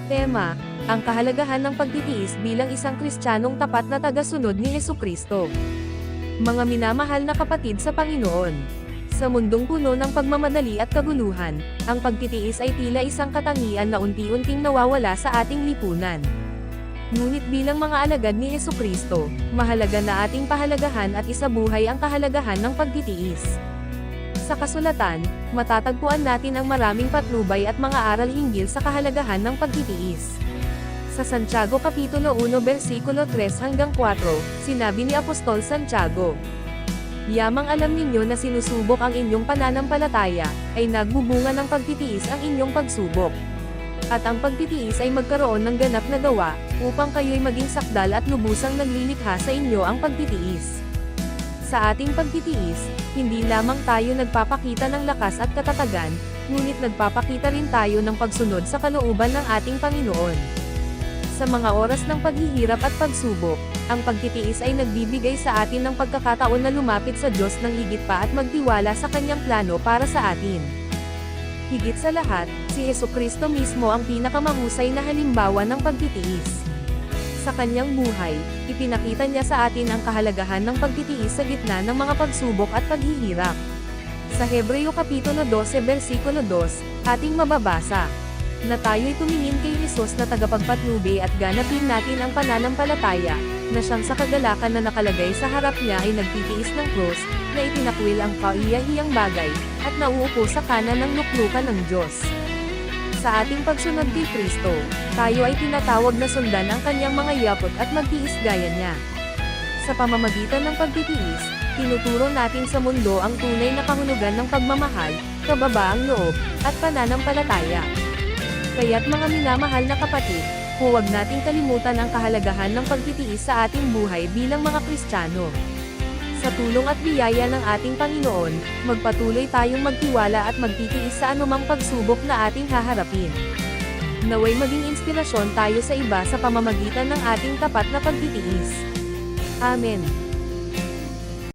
Tema, ang kahalagahan ng pagtitiis bilang isang Kristiyanong tapat na tagasunod ni Hesukristo. Mga minamahal na kapatid sa Panginoon. Sa mundong puno ng pagmamadali at kaguluhan, ang pagtitiis ay tila isang katangian na unti-unting nawawala sa ating lipunan. Ngunit bilang mga alagad ni Hesukristo, mahalaga na ating pahalagahan at isabuhay ang kahalagahan ng pagtitiis. Sa kasulatan, matatagpuan natin ang maraming patnubay at mga aral hinggil sa kahalagahan ng pagtitiis. Sa Santiago Kapitulo 1 versikulo 3 hanggang 4, sinabi ni Apostol Santiago, "Yamang alam ninyo na sinusubok ang inyong pananampalataya, ay nagbubunga ng pagtitiis ang inyong pagsubok. At ang pagtitiis ay magkaroon ng ganap na gawa, upang kayo'y maging sakdal at lubusang naglilikha sa inyo ang pagtitiis." Sa ating pagtitiis, hindi lamang tayo nagpapakita ng lakas at katatagan, ngunit nagpapakita rin tayo ng pagsunod sa kalooban ng ating Panginoon. Sa mga oras ng paghihirap at pagsubok, ang pagtitiis ay nagbibigay sa atin ng pagkakataon na lumapit sa Diyos ng higit pa at magtiwala sa Kanyang plano para sa atin. Higit sa lahat, si Hesukristo mismo ang pinakamahusay na halimbawa ng pagtitiis. Sa kanyang buhay, ipinakita niya sa atin ang kahalagahan ng pagtitiis sa gitna ng mga pagsubok at paghihirap. Sa Hebreo Kapitulo 12 versikulo 2, ating mababasa, na tayo'y tumingin kay Jesus na tagapagpatnubay at ganapin natin ang pananampalataya, na siyang sa kagalakan na nakalagay sa harap niya ay nagtitiis ng krus, na itinakwil ang kahiya-hiyang bagay, at nauupo sa kanan ng luklukan ng Diyos. Sa ating pagsunod kay Kristo, tayo ay tinatawag na sundan ang kanyang mga yakot at magtiis gaya niya. Sa pamamagitan ng pagtitiis, tinuturo natin sa mundo ang tunay na kahulugan ng pagmamahal, kababaang loob, at pananampalataya. Kaya't mga minamahal na kapatid, huwag nating kalimutan ang kahalagahan ng pagtitiis sa ating buhay bilang mga Kristiyano. Sa tulong at biyaya ng ating Panginoon, magpatuloy tayong magtiwala at magtitiis sa anumang pagsubok na ating haharapin. Naway maging inspirasyon tayo sa iba sa pamamagitan ng ating tapat na pagtitiis. Amen.